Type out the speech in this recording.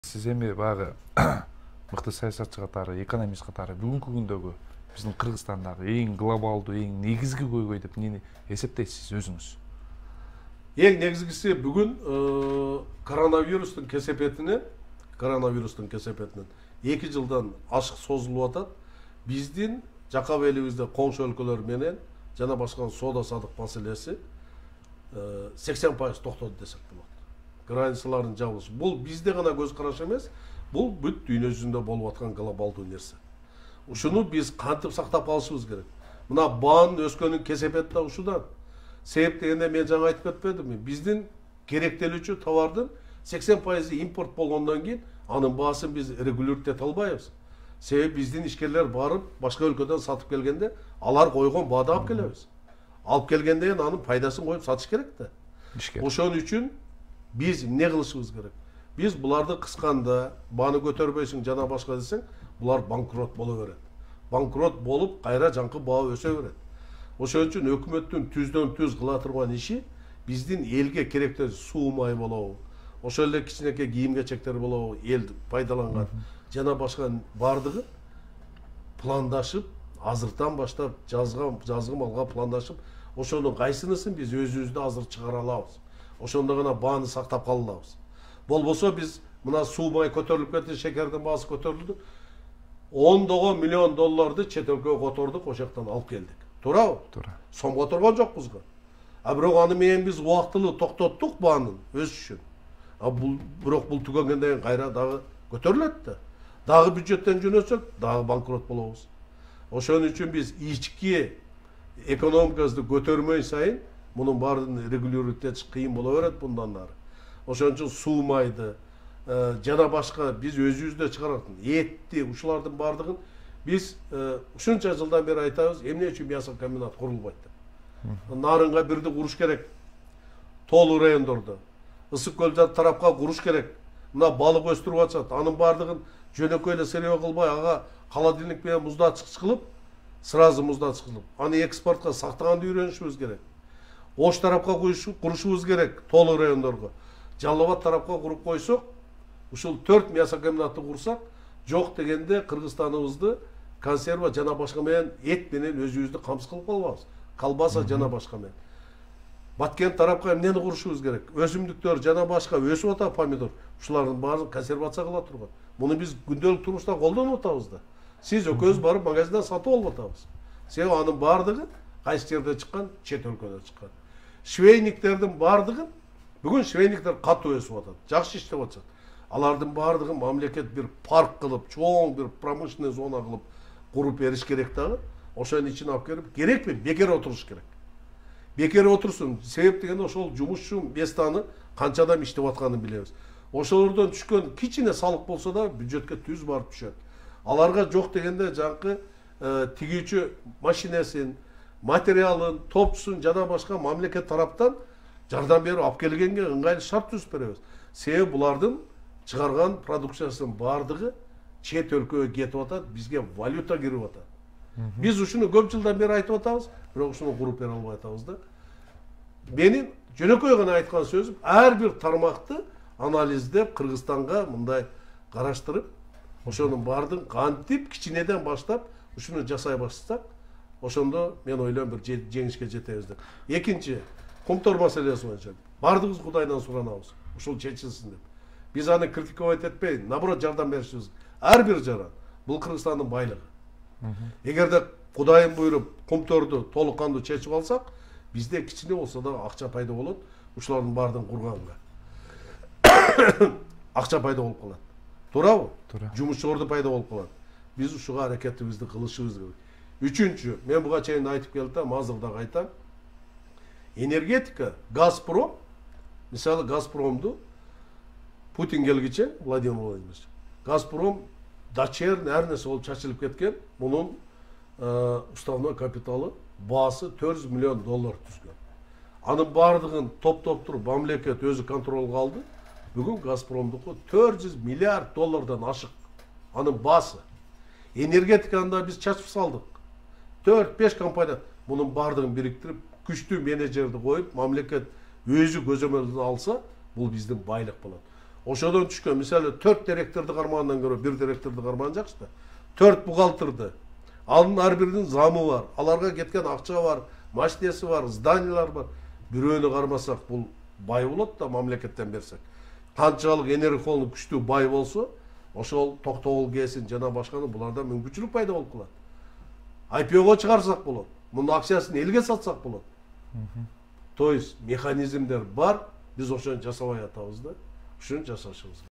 Сиз эми баягы мыкты саясатчы катары, экономист катары бүгүнкү күндөгү биздин Кыргызстандагы эң глобалдуу, эң негизги көйгөй деп эмнени эсептейсиз өзүңүз? Ең негізгісі бүгін коронавирустың кесепетінен 2 жылдан ашық созылып атат. Биздин жакап элибизде коңшу өлкөлөр менен жана башка соода садык маселеси 80% токтоду десек болот. Границалардын жабылышы. Бул бизде гана көз караш эмес, бул бүт дүйнө жүзүндө болуп аткан глобалдуу нерсе. Ушуну биз кантип сактап калышыбыз керек. Мына баанын өскөнүн кесепети да ушудан. Себеп дегенде мен жаңа айтып кетпедимби? Биздин керектелүүчү товардын 80% импорт болгондон кийин анын баасын биз регулировать эте албайбыз. Себеп биздин ишкерлер барып башка өлкөдөн сатып келгенде алар койгон баада алып келебиз. Алып келгенден кийин анын пайдасын коюп сатыш керек да. Ошон үчүн биз эмне кылышыбыз керек? Биз буларды кысканда бааны көтөрбөйсүң жана башка десең, булар банкрот боло берет. Банкрот болуп кайра жаңкы баа өсө берет. Ошон үчүн өкмөттүн түздөн түз кыла турган иши биздин элге керектүү суу май болобу, ошол эле кичинекей кийим кечектер болобу, эл пайдаланган жана башка бардыгы пландашып, азыртан баштап жазгы малга пландашып, ошонун кайсынысын биз өзүбүздө азыр чыгара алабыз. Ошондо гана бааны сактап кала алабыз. Болбосо биз мына суу май көтөрүлүп кетти, шекердин баасы көтөрүлдү. $10 миллион чет өлкөгө котордук, ошоктон алып келдик. Туурабы? Туура. Сом которгон жокпуз го. Бирок аны менен биз убактылуу токтоттук баанын өсүшүн. Бирок бул түгөнгөндөн кийин кайра дагы көтөрүлөт да. Дагы бюджеттен жөнөтсөк, дагы банкрот болобуз. Ошон үчүн биз ички экономикабызды көтөрмөй сайын мунун баарын регулировать этиш кыйын боло берет bundan нары. Ошон үчүн суу майды жана башка биз өзүбүздө чыгарат. Этти, ушулардын бардыгын биз ушунча жылдан бери айтабыз, эмне үчүн мясокомбинат курулбайт деп. Нарынга бирди куруш керек. Тоолуу райондордо. Ысык көл тарапка куруш керек. Мына балык өстүрүп атышат. Анын бардыгын жөнөкөй эле серебе кылбай, ага холодильник менен муздатчык кылып, сразу муздатчык кылып, аны экспортко сактаганды үйрөнүшүбүз керек. Ош тарапка курушубуз керек, тоолуу райондорго. Жалал Абад тарапка куруп койсок, ушул 4 мясокомбинатты курсак, жок дегенде Кыргызстаныбызды консерва жана башка менен эт менен өзүбүздү камсыз кылып калбабыз. Колбаса жана башка менен. Баткен тарапка эмнени курушубуз керек? Өсүмдүктөр жана башка өсүп атат, помидор. Ушулардын баарын консервация кыла турган. Муну биз күндөлүк турмушта колдонуп атабыз да. Сиз экөөбүз барып магазинден сатып алып атабыз. Себеби анын бардыгы кайсы жерде чыккан? Чет өлкөдө чыккан. Швейниктердин бардыгын бүгүн швейниктер катуу өсүп атат, жакшы иштеп атышат. Алардын бардыгын мамлекет бир парк кылып, чоң бир промышленный зона кылып куруп бериш керек дагы. Ошонун ичине алып келип, керекпи? Бекер отуруш керек. Бекер отурсун. Себеп дегенде ошол жумушчу местаны канча адам иштеп атканын билебиз. Ошолордон түшкөн кичине салык болсо да бюджетке түз барып түшөт. Аларга жок дегенде жаңкы тигүүчү машинесин, материалын, топчусун жана башка мамлекет тараптан жардам берип алып келгенге ыңгайлуу шарт түзүп беребиз. Себеби булардын чыгарган продукциясынын бардыгы чет өлкөгө кетип атат, бизге валюта кирип атат. Биз ушуну көп жылдан бери айтып атабыз, бирок ушуну куруп бере албай атабыз да. Менин жөнөкөй гана айткан сөзүм, ар бир тармакты анализдеп Кыргызстанга мындай караштырып, ошонун бардын кантип кичинеден баштап ушуну жасай баштасак, ошондо мен ойлойм бир жеңишке жетебиз деп. Экинчи, кумтор маселеси боюнча бардыгыбыз Кудайдан суранабыз, ушул чечилсин деп. Биз аны критиковать этпей, наоборот жардам беришибиз. Ар бир жаран бул Кыргызстандын байлыгы. Эгерде Кудайым буйруп кумторду толук кандуу чечип алсак, бизде кичине болсо да акча пайда болот, ушулардын бардын курганга. Акча пайда болуп калат. Туурабы? Туура. Жумушчулар пайда болуп калат. Биз ушуга аракетибизди кылышыбыз керек. Үчүнчү, мен буга чейин айтып келдим, азыр дагы айтам. Энергетика, Газпром, мисалы Газпромду Путин келгиче, Владимир Владимирович, Газпром дочерный ар нерсе болуп чачылып кеткен, мунун уставной капиталы баасы $400 миллион түзгөн. Анын бардыгын топтоп туруп мамлекет өзү контролго алды. Бүгүн Газпромдуку $400 миллиард ашык. Анын баасы. Энергетиканы биз чачып салдык. 4-5 компания мунун бардыгын бириктирип, күчтүү менеджерди коюп, мамлекет өзү көзөмөлдү алса, бул биздин байлык болот. ошодон түшкөн мисалы 4 директорду кармагандан көрө 1 директорду кармаган жакшы да. 4 бухгалтерди. Анын ар биринин замы бар. Аларга кеткен акча бар, машинеси бар, зданиялар бар. Бирөөнү кармасак бул бай болот да мамлекеттен берсек. Канчалык энергону күчтүү бай болсо, ошол Токтогул КСин жана башканы буларда мүмкүнчүлүк пайда болуп калат. IPO-го чыгарсак болот. Мунун акциясын элге сатсак болот. То есть механизмдер бар, биз ошону жасабай атабыз да. Ушуну жасашыбыз.